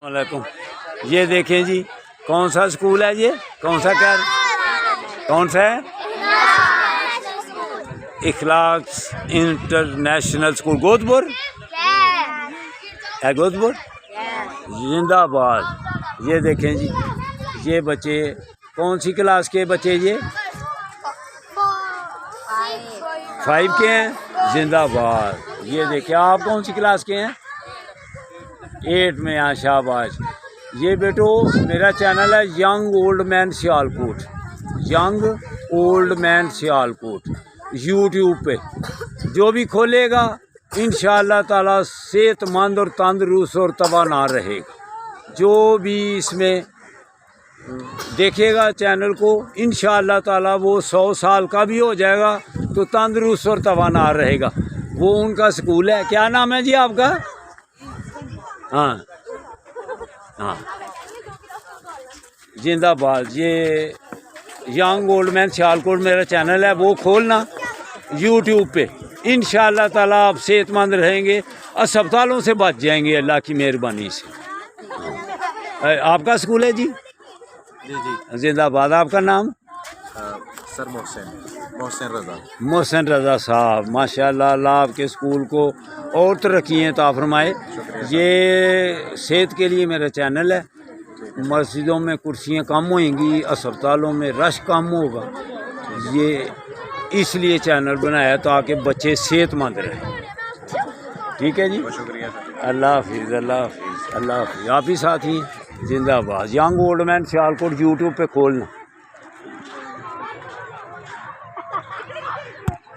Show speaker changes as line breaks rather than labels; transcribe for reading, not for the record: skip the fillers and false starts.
वालेकुम। ये देखें जी, कौन सा स्कूल है ये? कौन सा कौन सा है? इखलाक इंटरनेशनल स्कूल गोदपुर है। गोदपुर जिंदाबाद। ये देखें जी, ये बच्चे कौन सी क्लास के बच्चे? ये 5 के हैं। जिंदाबाद। ये देखिए, आप कौन सी क्लास के हैं? 8 में। यहाँ शाबाश। ये बेटो मेरा चैनल है young old man Sialkot, young old man Sialkot, YouTube पे जो भी खोलेगा इंशाअल्लाह ताला सेहतमंद और तंदुरुस्त और तवाना रहेगा। जो भी इसमें देखेगा चैनल को इंशाअल्लाह ताला वो 100 साल का भी हो जाएगा तो तंदुरुस्त और तवाना रहेगा। वो उनका स्कूल है। क्या नाम है जी आपका? हाँ हाँ, जिंदाबाद। ये यंग ओल्ड मैन सियालकोट मेरा चैनल है, वो खोलना यूट्यूब पे। इंशाअल्लाह ताला आप सेहतमंद रहेंगे, अस्पतालों से बच जाएंगे अल्लाह की मेहरबानी से। आपका स्कूल है जी? जी। जिंदाबाद। आपका नाम?
सर मोहसिन रज़ा।
मोहसिन रज़ा साहब, माशाअल्लाह। अल्लाह आपके स्कूल को और तरक्कियाँ अता फरमाए। ये सेहत के लिए मेरा चैनल है। मस्जिदों में कुर्सियाँ कम होंगी, अस्पतालों में रश कम होगा। ये इसलिए चैनल बनाया ताकि बच्चे सेहतमंद रहें। ठीक है जी,
शुक्रिया।
अल्लाह हाफिज़, अल्लाह हाफिज़, अल्लाह हाफिज़। आप ही साथ ही जिंदाबाद। Young old man Sialkot YouTube पे खोलना।